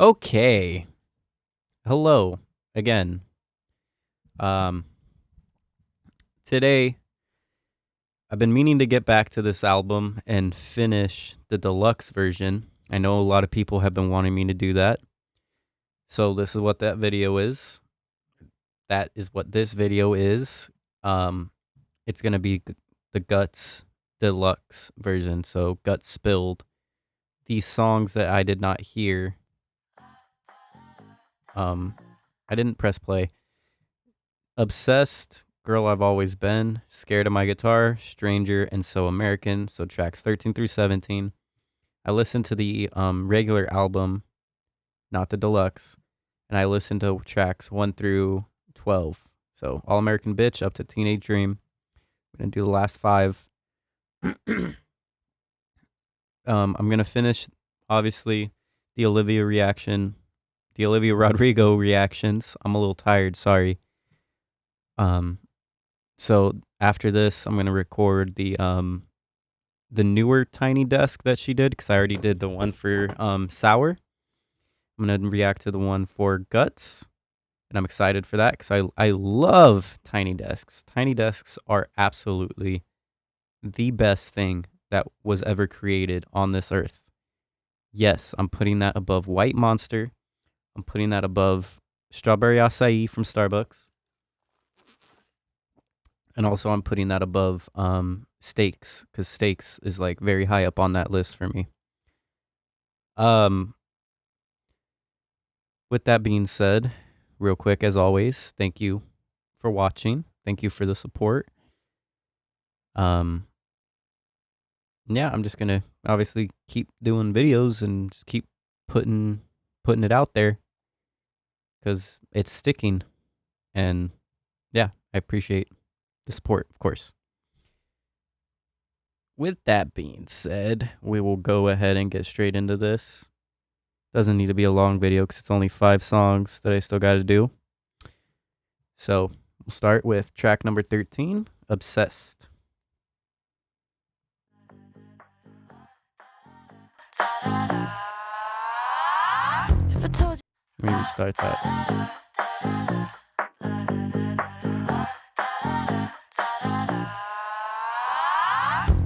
Okay. Hello again. Um Today I've been meaning to get back to this album and finish the deluxe version. I know a lot of people have been wanting me to do that. So this is what that video is. That is what this video is. Um it's going to be the Guts deluxe version. So Guts spilled these songs that I did not hear. I didn't press play. Obsessed, Girl I've Always Been, Scared of My Guitar, Stranger, and So American. So tracks 13 through 17. I listened to the regular album, not the deluxe, and I listened to tracks 1 through 12. So All American Bitch up to Teenage Dream. I'm going to do the last 5. I'm going to finish, obviously, the Olivia Rodrigo reactions. I'm a little tired, sorry. So after this, I'm gonna record the newer Tiny Desk that she did because I already did the one for Sour. I'm gonna react to the one for Guts, and I'm excited for that because I love Tiny Desks. Tiny Desks are absolutely the best thing that was ever created on this earth. Yes, I'm putting that above White Monster. I'm putting that above Strawberry Acai from Starbucks. And also I'm putting that above Steaks, because Steaks is like very high up on that list for me. With that being said, real quick as always, thank you for watching. Thank you for the support. Yeah, I'm just gonna obviously keep doing videos and just keep putting it out there because it's sticking. And yeah, I appreciate the support, of course. With that being said, we will go ahead and get straight into this. Doesn't need to be a long video because it's only 5 songs that I still got to do. So we'll start with track number 13, Obsessed. Let me restart that.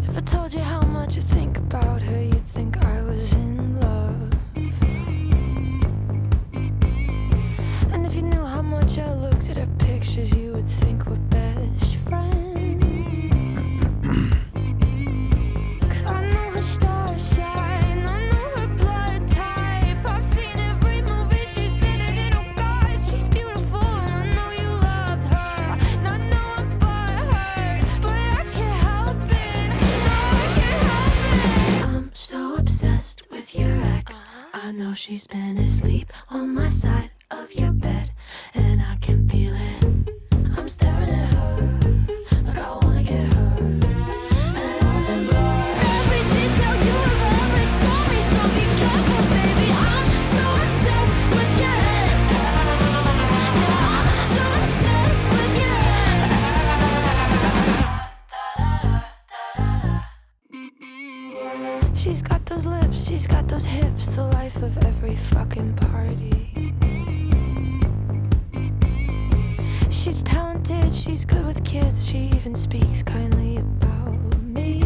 If I told you how much I think about her, you'd think I was in love. And if you knew how much I looked at her pictures, you would think we're best friends. 'Cause I know her star shine, I know her blood type. I've seen every movie she's been in, oh God, she's beautiful. I know you loved her, and I know I'm butthurt, but I can't help it. I'm so obsessed with your ex. I know she's been asleep on my side of your bed, and I can feel it. I'm staring at her like I wanna get her, and I remember every detail you have ever told me. So be careful, baby. I'm so obsessed with your ex. I'm so obsessed with your ex. She's got those lips, she's got those hips, the life of every fucking party. She's talented, she's good with kids, she even speaks kindly about me.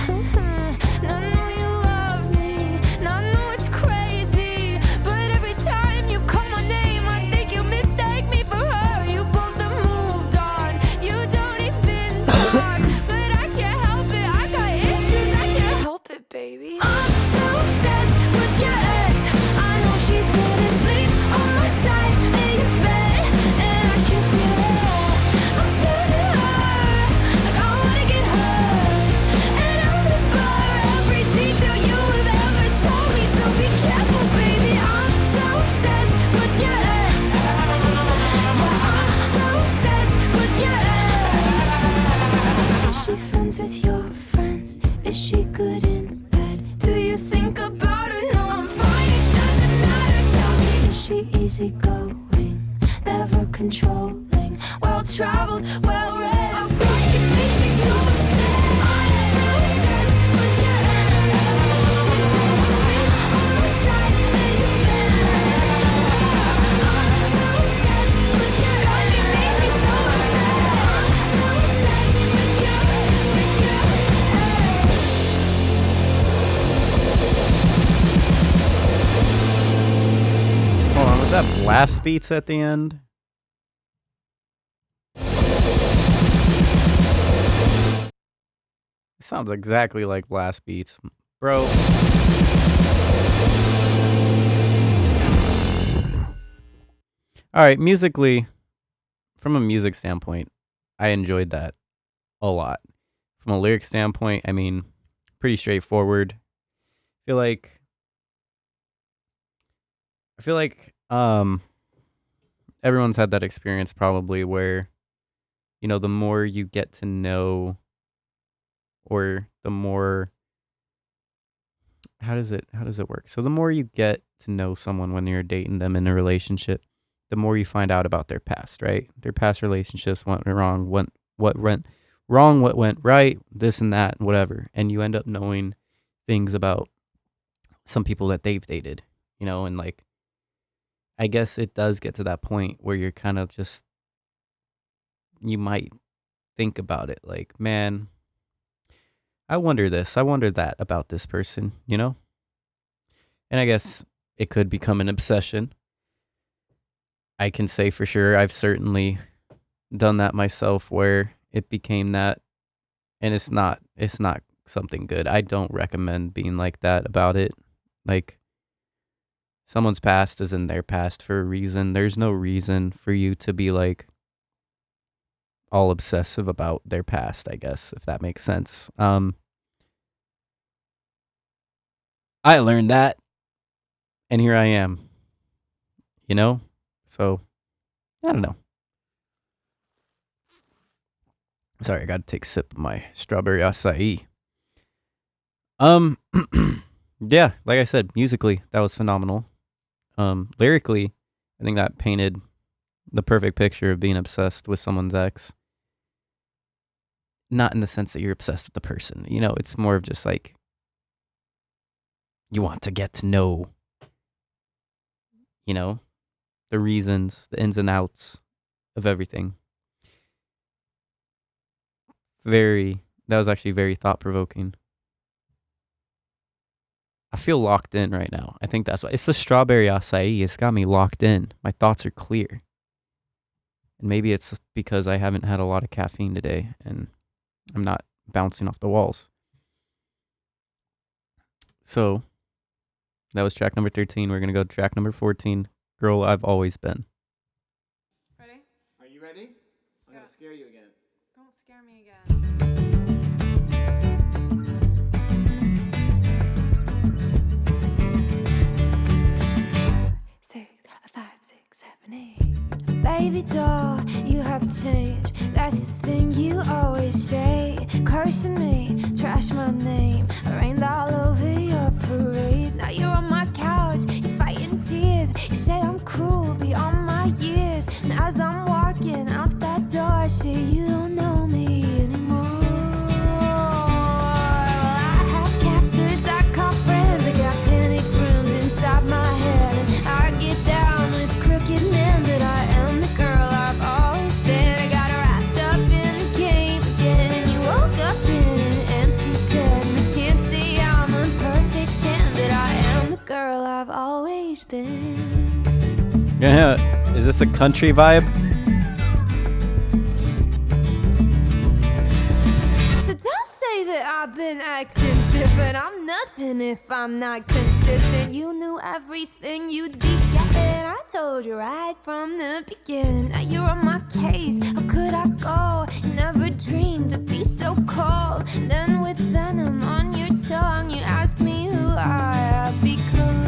And I know you love me, and I know it's crazy, but every time you call my name, I think you mistake me for her. You both have moved on, you don't even talk, but I can't help it, I got issues, I can't help it, baby. I'm so obsessed with your ex. I know she's been asleep on my side in your bed, and I can feel it. I'm staring at her like I wanna get her, and I remember every detail you have ever told me. So be careful, baby. I'm so obsessed with your ex. I'm so obsessed with your ex. Is she friends with your friends? Is she good in bed? Do you think about her? No, I'm fine, it doesn't matter. Tell me, is she easygoing, never controlling, well-traveled, well-read? Oh God, she makes me so upset. I'm so obsessed with your ex. She's been asleep on my side. that blast beats at the end? It sounds exactly like blast beats, bro. All right, musically, from a music standpoint, I enjoyed that a lot. From a lyric standpoint, I mean, pretty straightforward. Feel like I feel like everyone's had that experience probably where, the more you get to know, or the more, how does it work? So the more you get to know someone when you're dating them in a relationship, the more you find out about their past, right? Their past relationships, what went wrong, what went wrong, what went right, this and that, whatever. And you end up knowing things about some people that they've dated, and like, I guess it does get to that point where you're kind of just, you might think about it like, man, I wonder this, I wonder that about this person. And I guess it could become an obsession. I can say for sure I've certainly done that myself where it became that, and it's not something good. I don't recommend being like that about it. Like, someone's past is in their past for a reason. There's no reason for you to be like all obsessive about their past, I guess, if that makes sense. I learned that, and here I am, you know? So, I don't know. Sorry, I got to take a sip of my strawberry acai. Um, yeah, like I said, musically, that was phenomenal. Lyrically, I think that painted the perfect picture of being obsessed with someone's ex. Not in the sense that you're obsessed with the person, it's more of just like, you want to get to know, you know, the reasons, the ins and outs of everything. That was actually very thought provoking. I feel locked in right now. I think that's why. It's the strawberry acai. It's got me locked in. My thoughts are clear. And maybe it's because I haven't had a lot of caffeine today and I'm not bouncing off the walls. So, that was track number 13. We're going to go to track number 14. Girl, I've Always Been. Ready? Are you ready? I'm gonna scare you again. Don't scare me again. Six, five, six, seven, eight. Baby doll, you have changed. That's the thing you always say. Cursing me, trash my name. I rained all over your parade. Now you're on my couch, you're fighting tears. You say I'm cruel beyond my years. And as I'm walking out that door, I say you don't know me anymore. I have captors I call friends. I got panic rooms inside my head. And I get down with crooked men, but I am the girl I've always been. I got wrapped up in the game again, and you woke up in an empty bed. And I can't say I'm a perfect 10, but I am the girl I've always been. Yeah, is this a country vibe? So don't say that I've been acting different. I'm nothing if I'm not consistent. You knew everything you'd be getting. I told you right from the beginning. Now you're on my case. How could I go? You never dreamed to be so cold. And then with venom on your tongue, you ask me who I have become.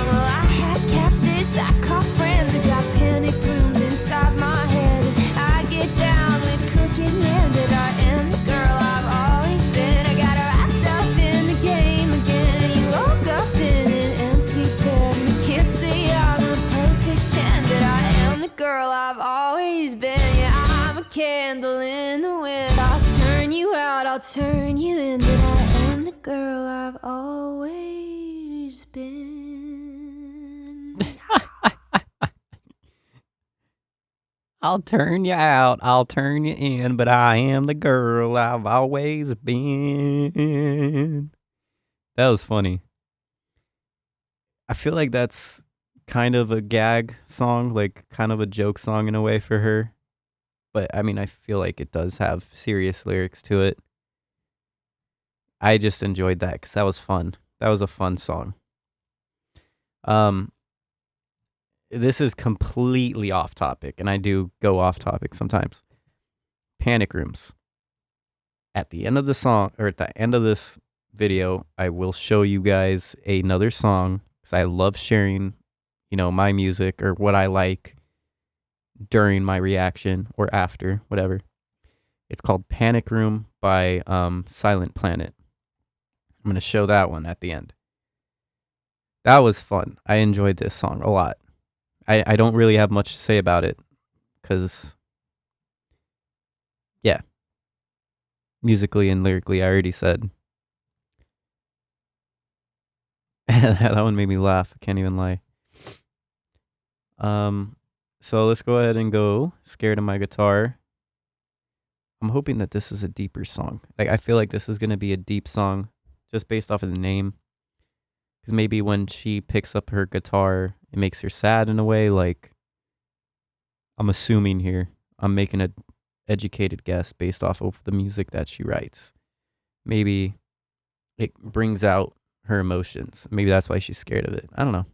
Well, I had captives I call friends. I got panic rooms inside my head. And I get down with crooked men, but I am the girl I've always been. I got wrapped up in the game again, and you woke up in an empty bed. And I can't say I'm a perfect 10, but I am the girl I've always been. Yeah, I'm a candle in the wind. I'll turn you out, I'll turn you in, but I am the girl I've always been. I'll turn you out, I'll turn you in, but I am the girl I've always been. That was funny. I feel like that's kind of a gag song, like kind of a joke song in a way for her. But I mean, I feel like it does have serious lyrics to it. I just enjoyed that because that was fun. That was a fun song. Um, this is completely off topic, and I do go off topic sometimes. Panic rooms. At the end of the song, or at the end of this video, I will show you guys another song because I love sharing, my music or what I like during my reaction or after, whatever. It's called Panic Room by Silent Planet. I'm going to show that one at the end. That was fun. I enjoyed this song a lot. I don't really have much to say about it because, yeah, musically and lyrically, I already said. That one made me laugh. I can't even lie. So let's go ahead and go Scared of My Guitar. I'm hoping that this is a deeper song. Like, I feel like this is going to be a deep song just based off of the name. Because maybe when she picks up her guitar, it makes her sad in a way. Like, I'm assuming here. I'm making an educated guess based off of the music that she writes. Maybe it brings out her emotions. Maybe that's why she's scared of it. I don't know.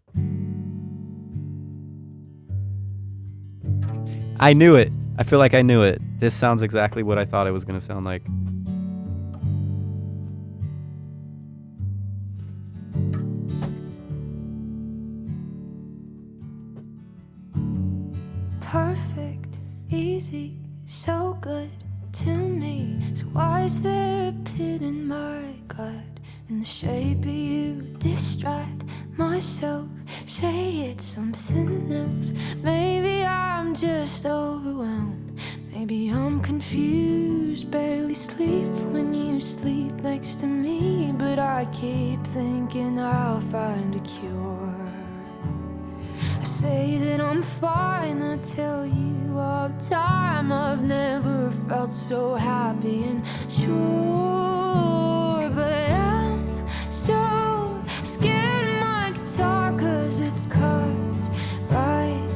I knew it. I feel like I knew it. This sounds exactly what I thought it was going to sound like. Perfect, easy, so good to me. So why is there a pit in my gut? In the shape of you, distract myself. Say it's something else. Maybe I'm just overwhelmed. Maybe I'm confused. Barely sleep when you sleep next to me. But I keep thinking I'll find a cure. I say that I'm fine, I tell you all the time I've never felt so happy and sure. But I'm so scared of my guitar, 'cause it cuts right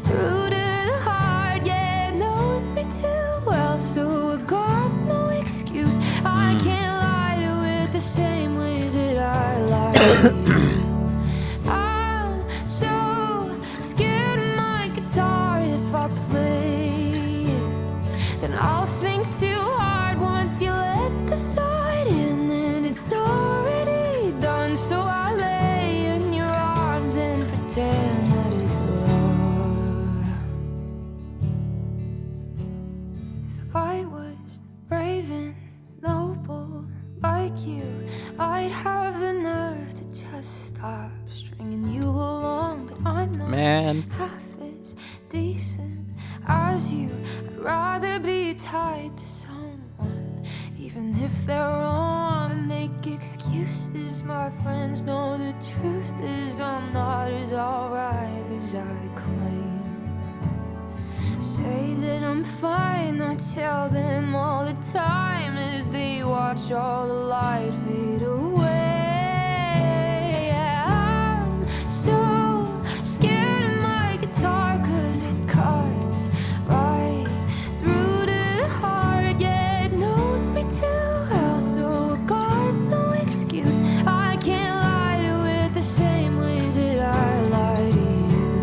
through to the heart. Yeah, it knows me too well, so I got no excuse. I can't lie to it the same way that I lie to you. If I play it, then I'll think too hard. Once you let the thought in, then it's already done. So I lay in your arms and pretend that it's love. If I was brave and noble like you, I'd have the nerve to just stop stringing you along. But I'm not half as decent as you. I'd rather be tied to someone, even if they're wrong, and make excuses. My friends know the truth is I'm not as alright as I claim. Say that I'm fine, I tell them all the time, as they watch all the light fade away. I'm so scared of my guitar, 'cause it cuts right through to the heart. Yeah, it knows me too well, so I got no excuse. I can't lie to it the same way that I lie to you.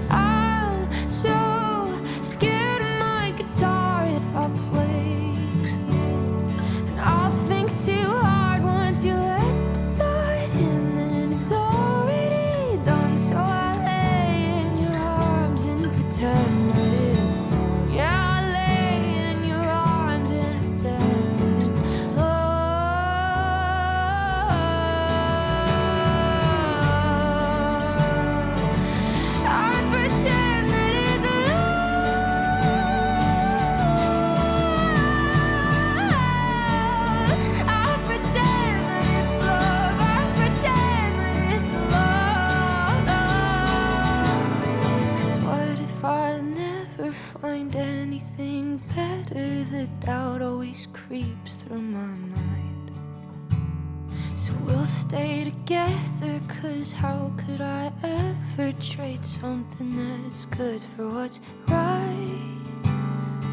I'm so scared of my guitar. If I play it, and I'll think too hard. Once you we'll stay together, 'cause how could I ever trade something that's good for what's right?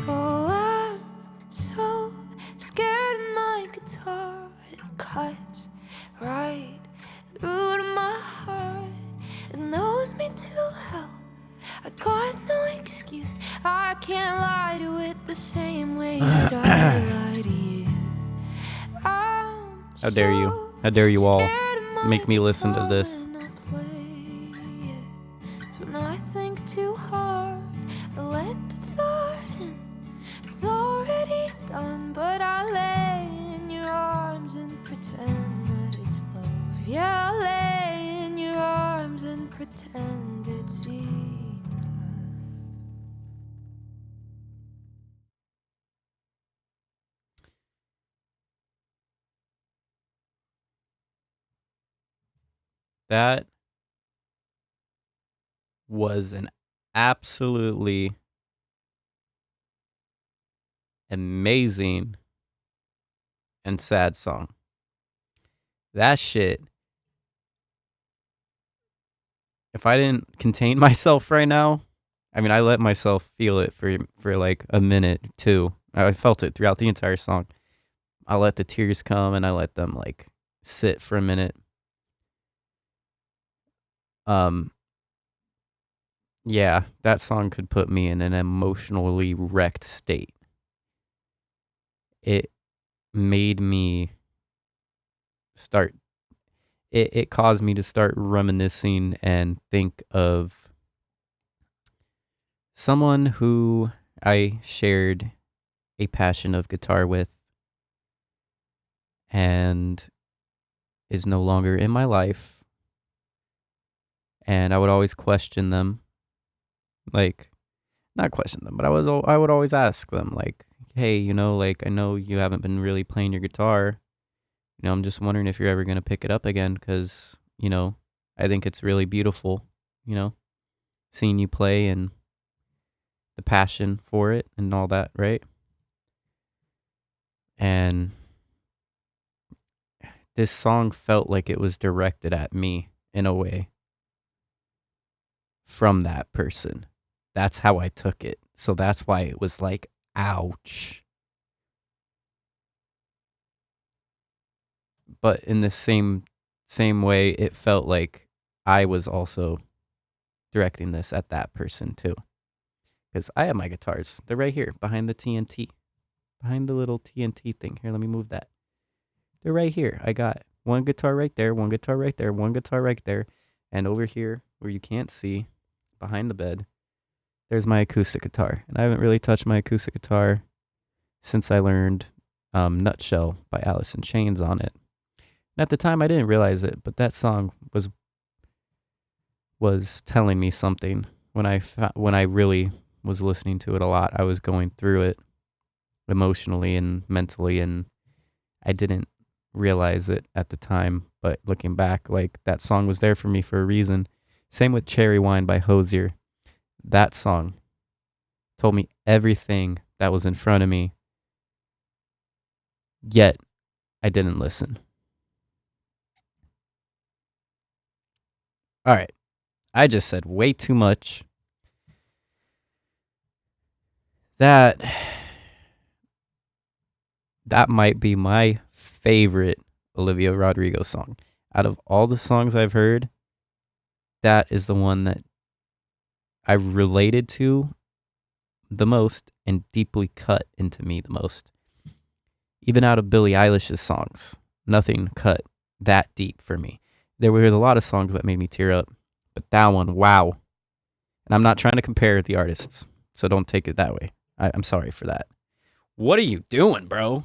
Oh, I'm so scared of my guitar. It cuts right through to my heart. It knows me too well. I got no excuse. I can't lie to it the same way that I lie to you. How dare you? How dare you all make me listen to this? It's when I think too hard, I let the thought in. It's already done, but I lay in your arms and pretend that it's love. Yeah, I lay in your arms and pretend it's enough. That was an absolutely amazing and sad song. That shit. If I didn't contain myself right now, I mean, I let myself feel it for like a minute too. I felt it throughout the entire song. I let the tears come and I let them like sit for a minute. Yeah, that song could put me in an emotionally wrecked state. It made me start it caused me to start reminiscing and think of someone who I shared a passion of guitar with and is no longer in my life. And I would always question them, like not question them, but I would always ask them like, "Hey, like I know you haven't been really playing your guitar. I'm just wondering if you're ever going to pick it up again cuz, I think it's really beautiful, you know, seeing you play and the passion for it and all that, right?" And this song felt like it was directed at me in a way from that person. That's how I took it. So that's why it was like, ouch. But in the same way, it felt like I was also directing this at that person too. Because I have my guitars. They're right here behind the TNT. Behind the little TNT thing. Here, let me move that. They're right here. I got one guitar right there, one guitar right there, one guitar right there. And over here, where you can't see, behind the bed, there's my acoustic guitar. And I haven't really touched my acoustic guitar since I learned Nutshell by Alice in Chains on it. And at the time, I didn't realize it, but that song was telling me something. When I really was listening to it a lot, I was going through it emotionally and mentally, and I didn't realize it at the time. But looking back, like that song was there for me for a reason. Same with Cherry Wine by Hosier. That song told me everything that was in front of me, yet I didn't listen. All right. I just said way too much. That might be my favorite Olivia Rodrigo song. Out of all the songs I've heard, that is the one that I related to the most and deeply cut into me the most. Even out of Billie Eilish's songs, nothing cut that deep for me. There were a lot of songs that made me tear up, but that one, wow. And I'm not trying to compare the artists, so don't take it that way. I'm sorry for that. What are you doing, bro?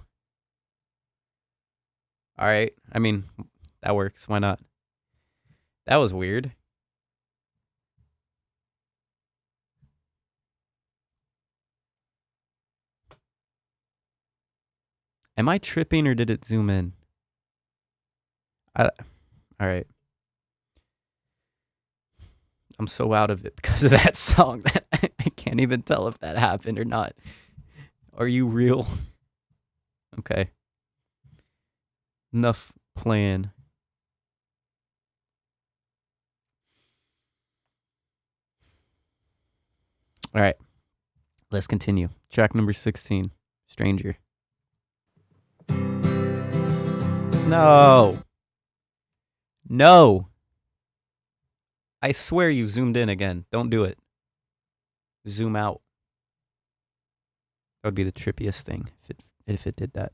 All right. I mean, that works. Why not? That was weird. Am I tripping or did it zoom in? All right. I'm so out of it because of that song that I can't even tell if that happened or not. Are you real? Okay. Enough playing All right, let's continue. Track number 16, Stranger. No. No. I swear you zoomed in again. Don't do it. Zoom out. That would be the trippiest thing if it did that.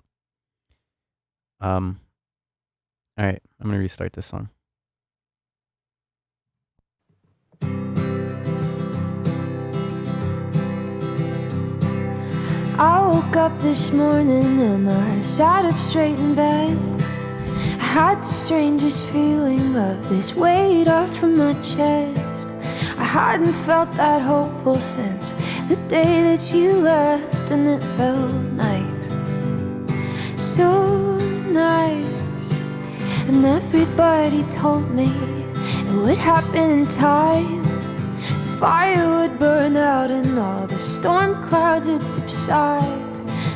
All right, I'm gonna restart this song. I woke up this morning and I sat up straight in bed. I had the strangest feeling of this weight off of my chest. I hadn't felt that hopeful since the day that you left, and it felt nice, so nice. And everybody told me it would happen in time. The fire would burn out and all the storm clouds would subside.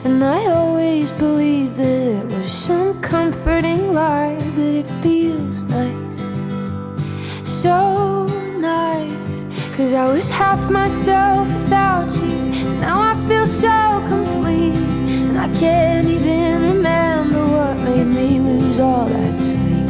And I always believed that it was some comforting lie, but it feels nice, so nice. 'Cause I was half myself without you, now I feel so complete. And I can't even remember what made me lose all that sleep.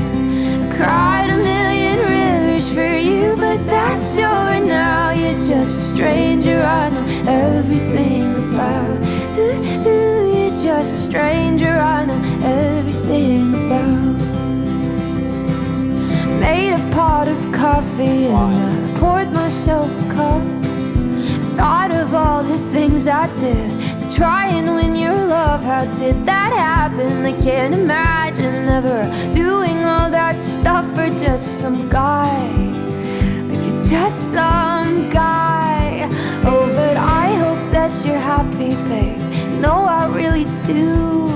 I cried a million rivers for you, but that's over now. You're just a stranger I know everything about. Ooh, you're just a stranger I know everything about. Made a pot of coffee and I poured myself a cup. Thought of all the things I did to try and win your love. How did that happen? I can't imagine ever doing all that stuff for just some guy. Like you're just some guy. Oh, but I hope that you're happy, babe. No, I really do.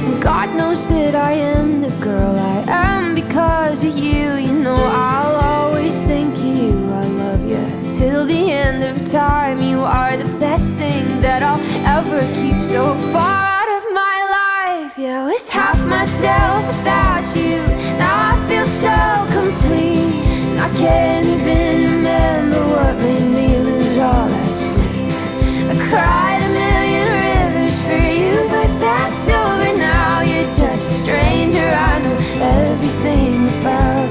And God knows that I am the girl I am because of you. You know I'll always think of you. I love you till the end of time. You are the best thing that I'll ever keep so far out of my life. Yeah, I was half myself without you, now I feel so complete. And I can't even remember what made me lose all that sleep. I cried a million rivers for you, but that's over now. You're just a stranger I know everything about.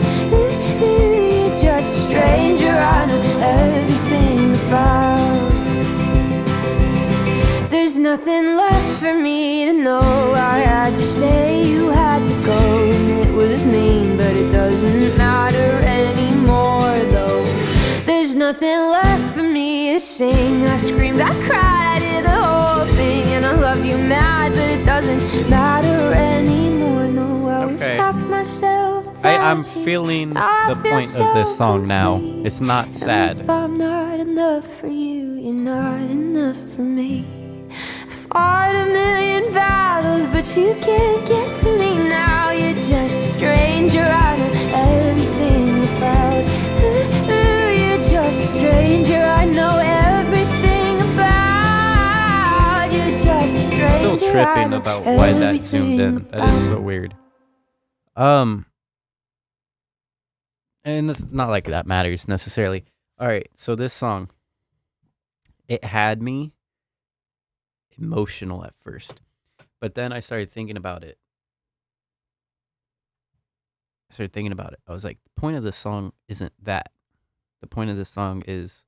You're just a stranger I know everything about. There's nothing left for me to know. I had to stay, you had to go. And it was mean, but it doesn't matter anymore though. There's nothing left for me to sing. I screamed, I cried, I did the whole thing. And I loved you mad, but it doesn't matter anymore. No, I was Okay. half myself. I'm feeling the point of this song now. It's not sad. If I'm not enough for you, you're not enough for me. I fought a million battles, but you can't get to me now. You're just a stranger I know everything about. Ooh, you're just a stranger I know everything about. You're just a stranger. Still tripping about why that zoomed in. That is so weird. And it's not like that matters necessarily. All right, so this song, it had me emotional at first, but then I started thinking about it. I was like, the point of this song isn't that. The point of this song is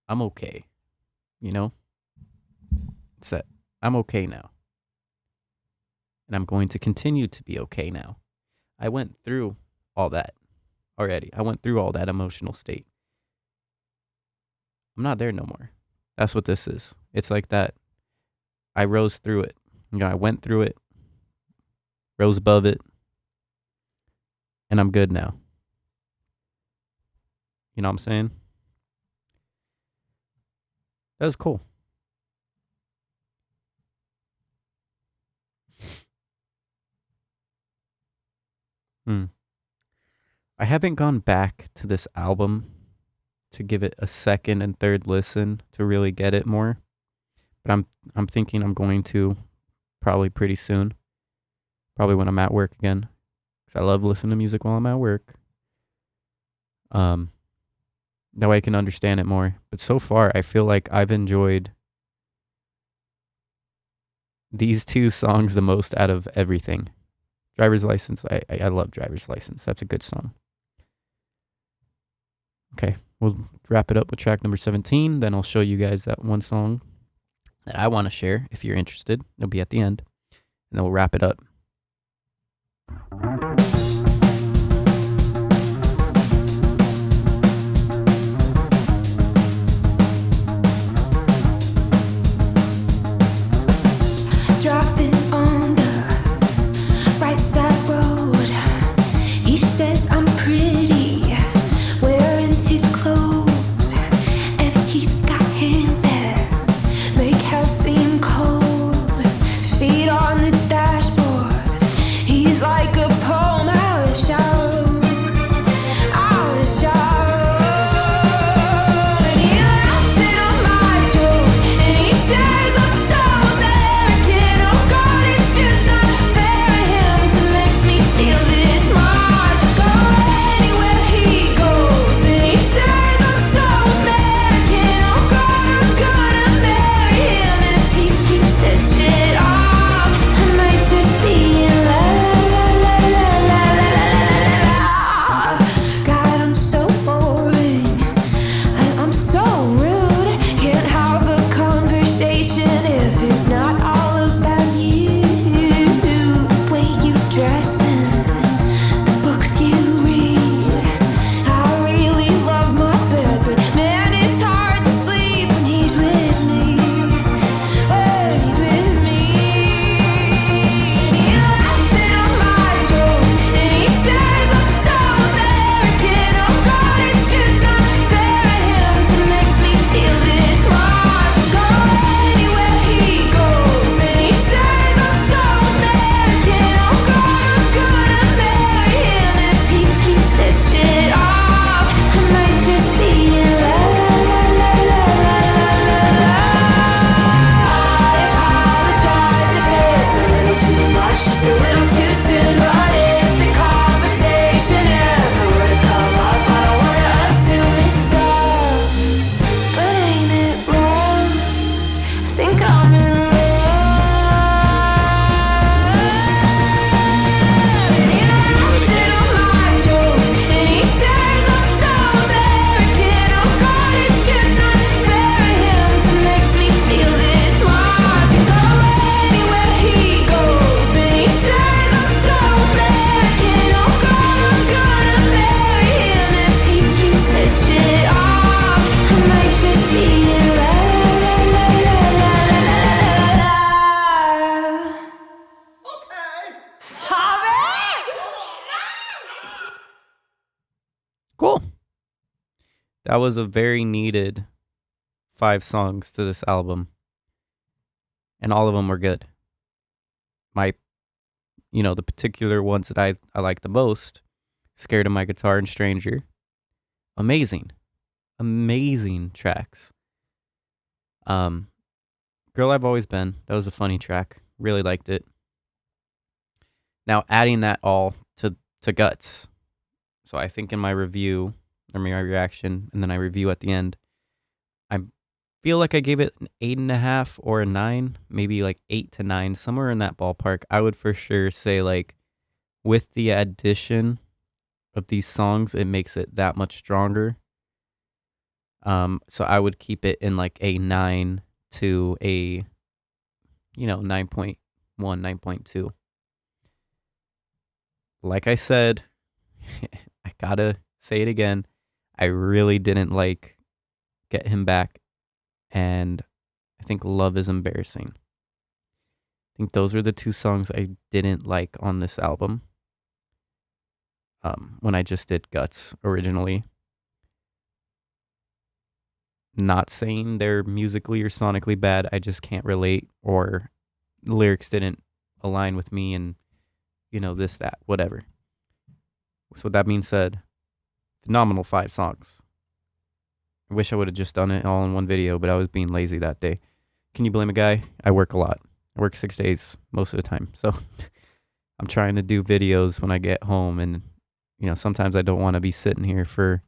I'm okay, you know? It's that I'm okay now. And I'm going to continue to be okay now. I went through all that already. I went through all that emotional state. I'm not there no more. That's what this is. It's like that. I rose through it. You know, I went through it, rose above it, and I'm good now. You know what I'm saying? That was cool. I haven't gone back to this album to give it a second and third listen to really get it more. But I'm thinking I'm going to probably pretty soon. Probably when I'm at work again. 'Cause I love listening to music while I'm at work. That way I can understand it more. But so far, I feel like I've enjoyed these two songs the most out of everything. Driver's License, I love Driver's License. That's a good song. Okay, we'll wrap it up with track number 17. Then I'll show you guys that one song that I want to share if you're interested. It'll be at the end. And then we'll wrap it up. Driving on the right side road, he says I'm pretty, wearing his clothes, and he's got hands that make house seem cold. Feet on the dashboard, he's like a poem out of the shower, out of the shower. And he laughs at all my jokes, and he says I'm so American. Oh God, it's just not fair of him to make me feel this much. I go anywhere he goes, and he says I'm so American. Oh God, I'm gonna marry him if he keeps this shit up. I might just be in love. God, I'm so boring, and I'm so rude. Can't have a conversation if it's not all about you. The way you dress and the books you read. I really love my bed, but man, it's hard to sleep when he's with me. When he's with me. And he laughs at all my jokes, and he says I'm so American. Oh God, it's just not fair of him to make me feel this much. I go anywhere he goes, and he says I'm so American. Oh God, I'm gonna marry him if he keeps this shit up. I might just be in love. I apologize if it's a little too much, just a little too soon. But if the conversation ever were to come up, I don't wanna assume this stuff. But ain't it wrong? I think I'm in love. And he laughs at all my jokes, and he says I'm so American. Oh God, it's just not fair of him to make me feel this much. I go anywhere he goes, and he says I'm so American. Oh God, I'm gonna marry him if he keeps this shit up. I might just be in love. Stop it! Cool. That was a very needed 5 songs to this album. And all of them were good. The particular ones that I like the most, Scared of My Guitar and Stranger. Amazing. Amazing tracks. Girl I've Always Been. That was a funny track. Really liked it. Now adding that all to Guts. So I think in my review, or my reaction, and then I review at the end, I feel like I gave it an 8.5 or a 9, maybe like 8 to 9, somewhere in that ballpark. I would for sure say, like, with the addition of these songs, it makes it that much stronger. So I would keep it in like a 9 to a 9.1, 9.2. Like I said, I gotta say it again. I really didn't like Get Him Back, and I think Love Is Embarrassing. I think those were the 2 songs I didn't like on this album. When I just did Guts originally. Not saying they're musically or sonically bad, I just can't relate, or the lyrics didn't align with me, and this, that, whatever. So with that being said, phenomenal 5 songs. I wish I would have just done it all in one video, but I was being lazy that day. Can you blame a guy? I work a lot. I work 6 days most of the time. So I'm trying to do videos when I get home, and sometimes I don't want to be sitting here for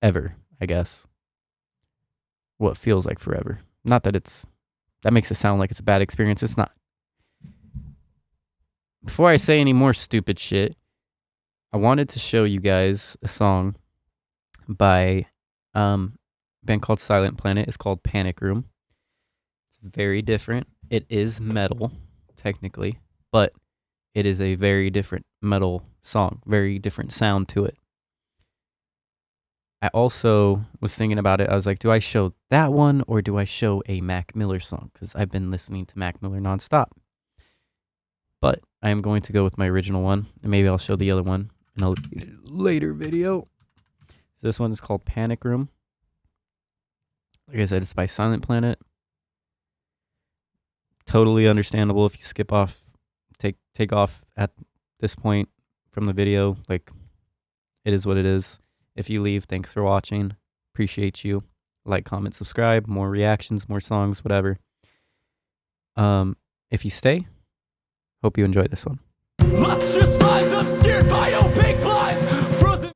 ever, I guess. What feels like forever. Not that that makes it sound like it's a bad experience. It's not. Before I say any more stupid shit, I wanted to show you guys a song by a band called Silent Planet. It's called Panic Room. It's very different. It is metal, technically, but it is a very different metal song, very different sound to it. I also was thinking about it. I was like, do I show that one or do I show a Mac Miller song? Because I've been listening to Mac Miller nonstop. But I am going to go with my original one, and maybe I'll show the other one in a later video. So this one is called Panic Room. Like I said, it's by Silent Planet. Totally understandable if you skip off, take off at this point from the video. Like, it is what it is. If you leave, thanks for watching. Appreciate you. Like, comment, subscribe. More reactions, more songs, whatever. If you stay, hope you enjoy this one. Lustrous lines obscured by opaque blinds. Frozen.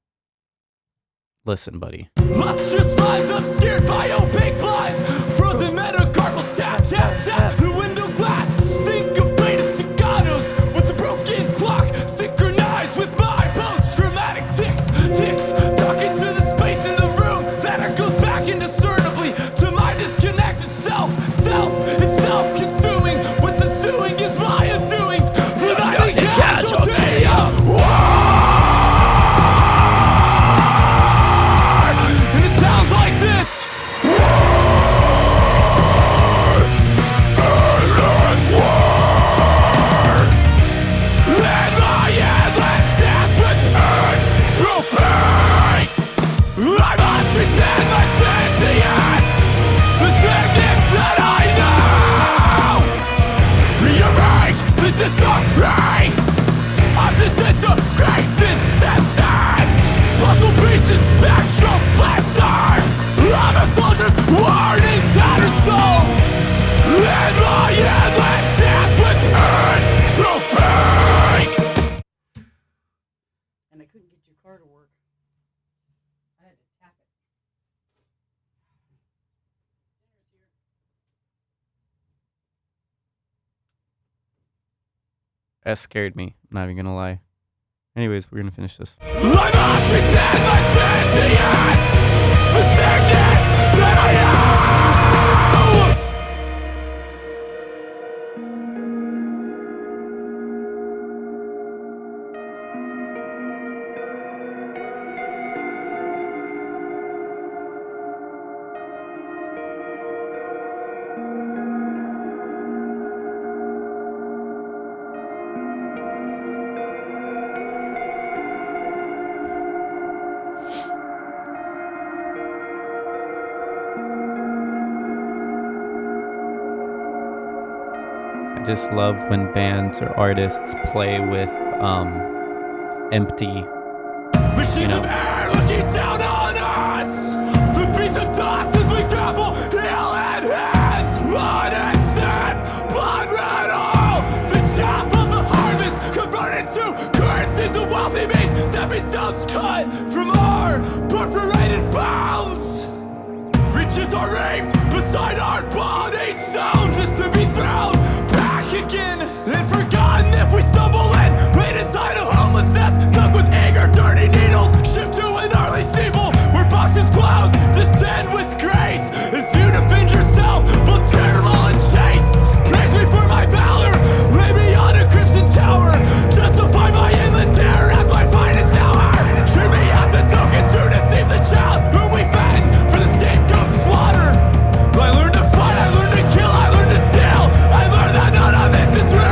Listen, buddy. Lustrous lines obscured by opaque blinds. Frozen metacarpals tap, tap, tap. The window glass syncopated staccatos with a broken clock synchronized with my post-traumatic ticks, ticks. Talking to the space in the room that echoes back indiscernibly to my disconnected self. Self, it's self-consuming. What's ensuing is my undoing. Uniting casualty of war. And it sounds like this. And my endless dance with entropy. I must resent my sentience. The sickness that I know. Rearrange the disarray of disintegrating senses. Puzzle pieces, spectral splinters of a soldier's worn and tattered soul. And my endless dance with entropy. And I couldn't get your car to work. I had to tap it. That scared me. I'm not even gonna lie. Anyways, we're gonna finish this. I must resent my sentience. The sickness that I am. I just love when bands or artists play with empty. Machines of air looking down on us. The beast of dust as we grapple, heel and hands. Blood and sand, blood red oil. The chaff of the harvest converted to currencies of wealthy means. Stepping stones cut from our perforated bounds. Riches are raped beside our bodies, sown just to be thrown back again and forgotten. If we stumble and laid inside a homeless nest, stuck with anger, dirty needles, shipped to an early steeple where boxes clouds descend with grace as you defend yourself, both charitable and chaste. Praise me for my valor, lay me on a crimson tower, justify my endless terror as my finest hour. Treat me as a token to deceive the child whom we fatten for the scapegoat slaughter. I learned to fight, I learned to kill, I learned to steal. I learned that none of this is real.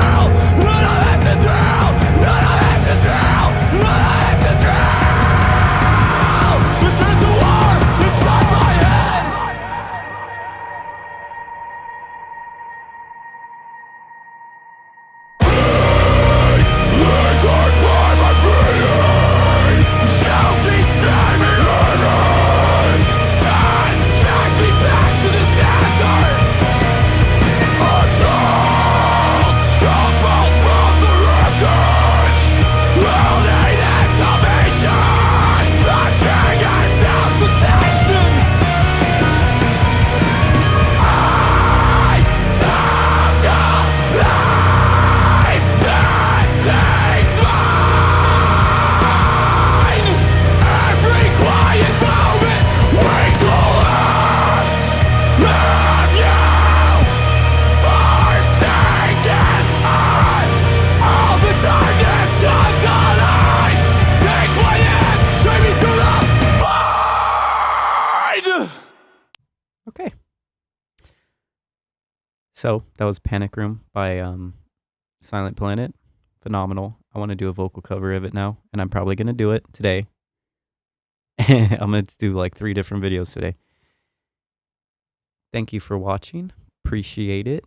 So that was Panic Room by Silent Planet. Phenomenal. I want to do a vocal cover of it now, and I'm probably going to do it today. I'm going to do like 3 different videos today. Thank you for watching. Appreciate it.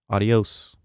Adios.